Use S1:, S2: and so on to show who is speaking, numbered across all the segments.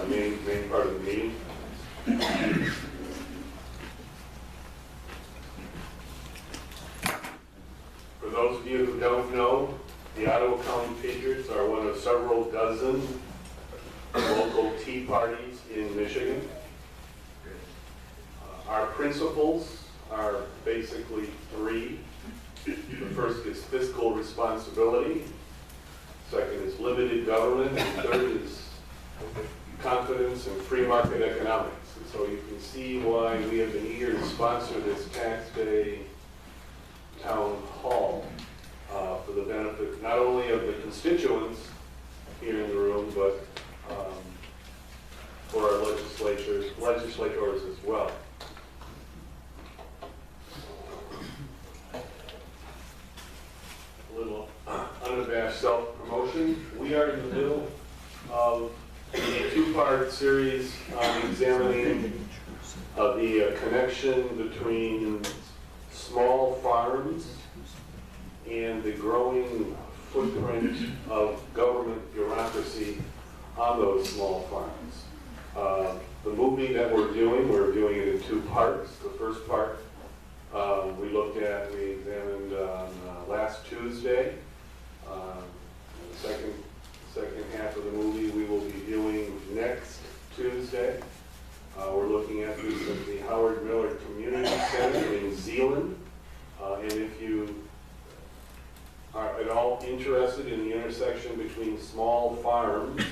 S1: main part of the meeting. For those of you who don't know, the Ottawa County Patriots are one of several dozen local tea parties in Michigan. Our principles are basically three. The first is fiscal responsibility. Second is limited government. And third is confidence in free market economics. And so you can see why we have been eager to sponsor this tax day town hall for the benefit not only of the constituents here in the room, but for our legislators as well. A little unabashed self-promotion. We are in the middle of a two-part series on examining the connection between small farms and the growing footprint of government bureaucracy on those small farms. The movie that we're doing it in two parts. The first part we examined on last Tuesday. The second half of the movie we will be viewing next Tuesday. We're looking at this at the Howard Miller Community Center in Zeeland. And if you are at all interested in the intersection between small farms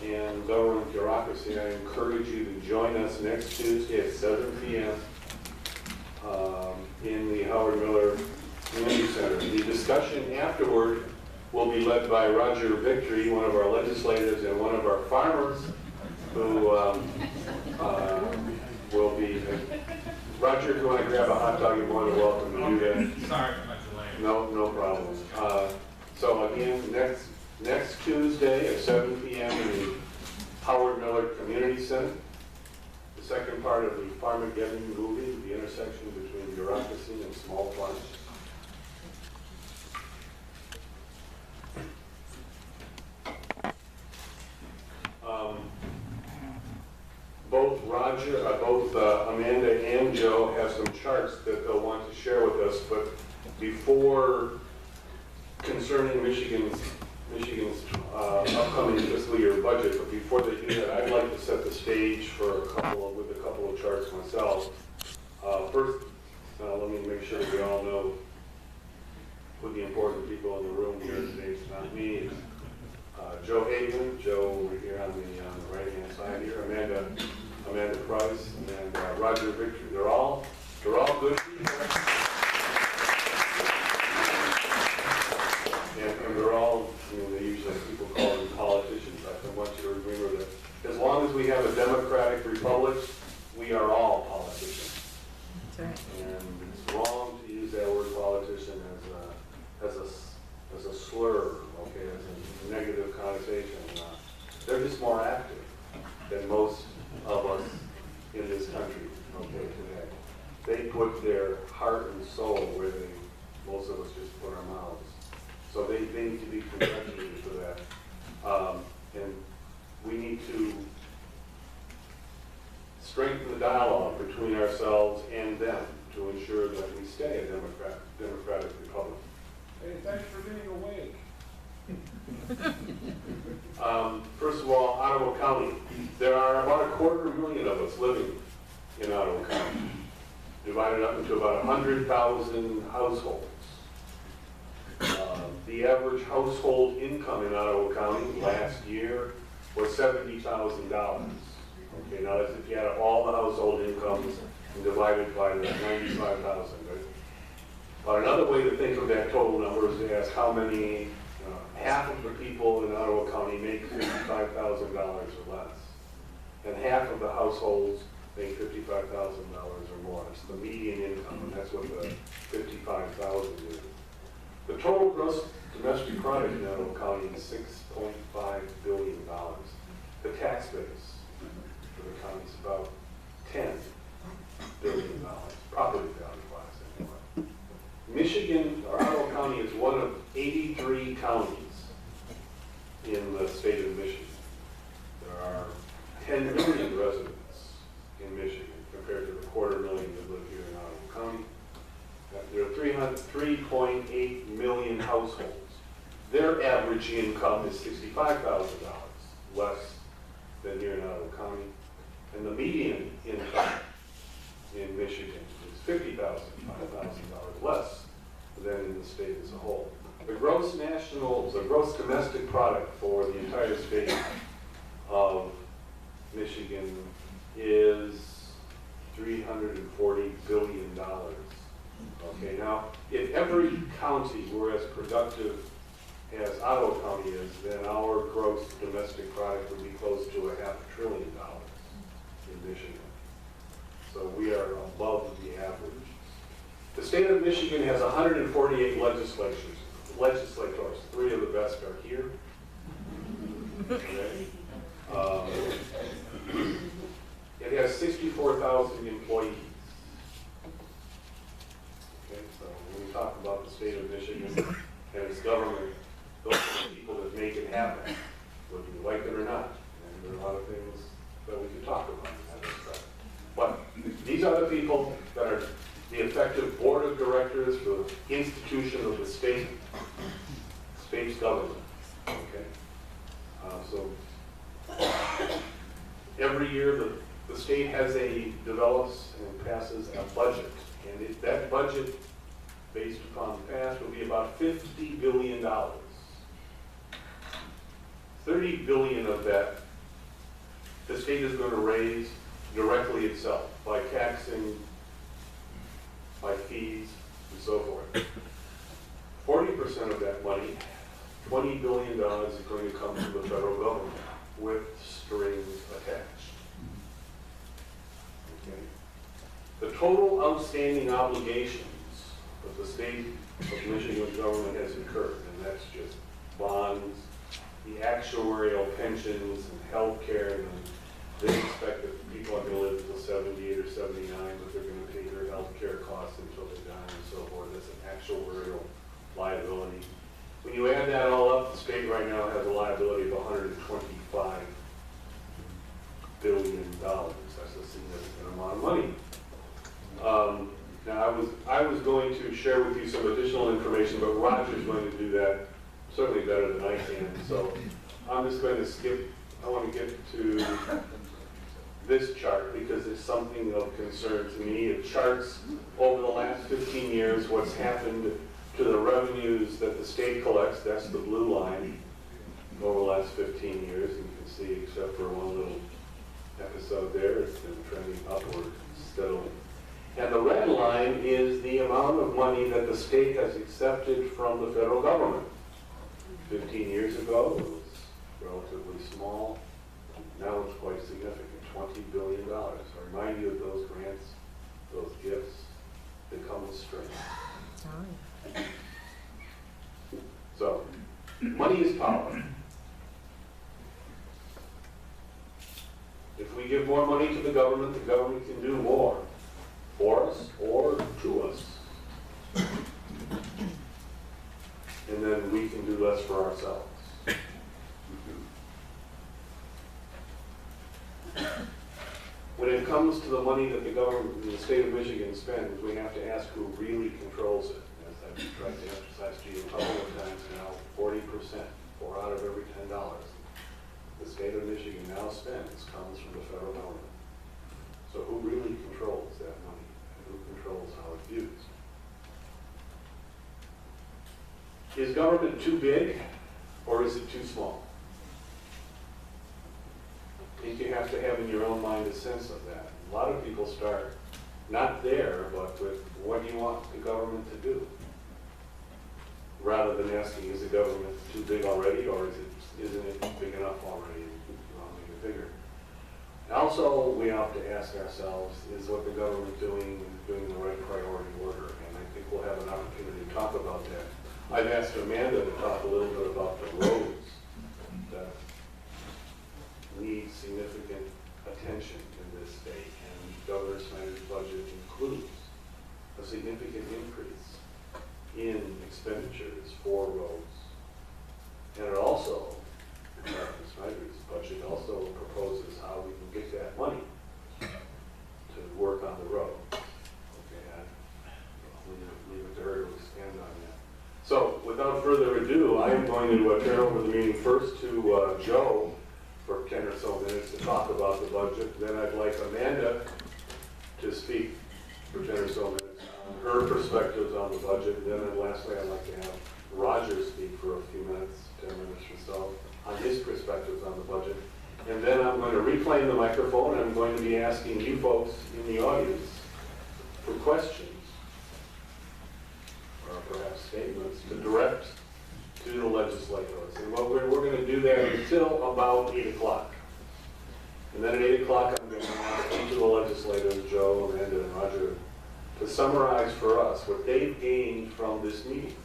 S1: and government bureaucracy, I encourage you to join us next Tuesday at 7 p.m. In the Howard Miller Community Center. The discussion afterward will be led by Roger Victory, one of our legislators and one of our farmers, who will be. Roger, if you want to grab a hot dog, you're more than welcome to do that.
S2: Sorry for my delay.
S1: No problem. So again, next Tuesday at 7 p.m. in the Howard Miller Community Center. The second part of the Farmageddon movie, the intersection between bureaucracy and small farms. Both Amanda and Joe have some charts that they'll want to share with us, but before concerning Michigan's upcoming fiscal year budget, but before they do that, I'd like to set the stage for a couple of charts myself. First, let me make sure we all know who the important people in the room here today. It's not me. It's Joe Hagan, Joe over here on the right-hand side here, Amanda Price, and Roger Victory. They're all good people. And they're all, they usually people call them politicians. I want you to remember that as long as we have a democratic republic, we are all politicians.
S3: That's right.
S1: And it's wrong to use that word politician as a slur, okay, as a negative connotation. They're just more active than most of us in this country, okay, today. They put their heart and soul where most of us just put our mouths. So they need to be congratulated for that. And we need to strengthen the dialogue between ourselves and them to ensure that we stay a democratic republic.
S4: Hey, thanks for being awake.
S1: First of all, Ottawa County. There are about 250,000 of us living in Ottawa County, divided up into about 100,000 households. The average household income in Ottawa County last year was $70,000. Okay, now that's if you add up all the household incomes and divided by the 95,000. But another way to think of that total number is to ask how many, half of the people in Ottawa County make $55,000 or less. And half of the households make $55,000 or more. It's the median income, and that's what the 55,000 is. The total gross domestic product in Ottawa County is $6.5 billion. The tax base for the county is about $10 billion, property value-wise anyway. Michigan, or Ottawa County, is one of 83 counties in the state of Michigan. There are 10 million residents in Michigan compared to the 250,000 that live here in Ottawa County. There are 3.8 million households. Their average income is $65,000 less than here in Ottawa County. And the median income in Michigan is $50,000, $5,000 less than in the state as a whole. The gross domestic product for the entire state of Michigan is $340 billion. Okay, now, if every county were as productive as Ottawa County is, then our gross domestic product would be close to $500 billion in Michigan. So we are above the average. The state of Michigan has 148 legislators. 3 of the best are here. Okay. It has 64,000 employees. Okay, so when we talk about the state of Michigan and its government, those are the people that make it happen, whether you like it or not. And there are a lot of things that we can talk about in that respect. But these are the people that are the effective board of directors for the institution of the state's government. Okay, so every year the state develops and passes a budget, and that budget, based upon the past, will be about $50 billion. $30 billion of that the state is going to raise directly itself by taxing, by fees, and so forth. 40% of that money, $20 billion, is going to come from the federal government with strings attached. Okay. The total outstanding obligations that the state of Michigan government has incurred, and that's just bonds, the actuarial pensions and health care, and they expect that people are going to live until 78 or 79, but they're going to pay their health care costs until they die and so forth. That's an actuarial liability. When you add that all up, the state right now has a liability of $125 billion. That's a significant amount of money. Now, I was going to share with you some additional information, but Roger's going to do that certainly better than I can. So I'm just going to skip. I want to get to this chart because it's something of concern to me. It charts over the last 15 years what's happened to the revenues that the state collects. That's the blue line over the last 15 years. And you can see, except for one little episode there, it's been trending upward steadily. And the red line is the amount of money that the state has accepted from the federal government. 15 years ago, it was relatively small. Now it's quite significant, $20 billion. I remind you of those grants, those gifts, they come with strings. So, money is power. If we give more money to the government can do more for us or to us. And then we can do less for ourselves. When it comes to the money that the government, the state of Michigan spends, we have to ask who really controls it. As I've tried to emphasize to you a couple of times now, 40%, 4 out of every $10, the state of Michigan now spends comes from the federal government. So who really controls that money? And who controls how it's used? Is government too big or is it too small? I think you have to have in your own mind a sense of that. A lot of people start not there, but with what do you want the government to do? Rather than asking, is the government too big already, or isn't it big enough already? You want to make it bigger. Also, we have to ask ourselves, is what the government doing the right priority order? And I think we'll have an opportunity to talk about that. I've asked Amanda to talk a little bit about the roads that need significant attention in this state, and Governor Snyder's budget includes a significant increase in expenditures for roads. And it also Snyder's budget also proposes how we can get that money to work on the road. Okay, I'll leave it to her to expand on that. So, without further ado, I am going to turn over the meeting first to Joe for 10 or so minutes to talk about the budget. Then I'd like Amanda to speak for 10 or so minutes on her perspectives on the budget. And then lastly, I'd like to have Roger speak for a few minutes, 10 minutes or so, on his perspectives on the budget. And then I'm going to reclaim the microphone and I'm going to be asking you folks in the audience for questions, or perhaps statements, to direct to the legislators. And we're going to do that until about 8 o'clock. And then at 8 o'clock, I'm going to ask each of the legislators, Joe, Amanda, and Roger, to summarize for us what they've gained from this meeting,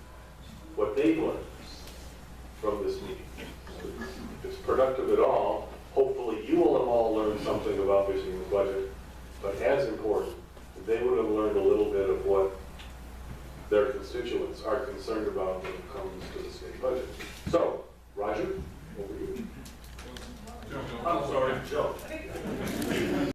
S1: what they've learned from this meeting. If it's productive at all, hopefully you will have all learned something about this in the budget, but as important, they would have learned a little bit of what their constituents are concerned about when it comes to the state budget. So, Roger, over to you.
S2: I'm sorry, Joe.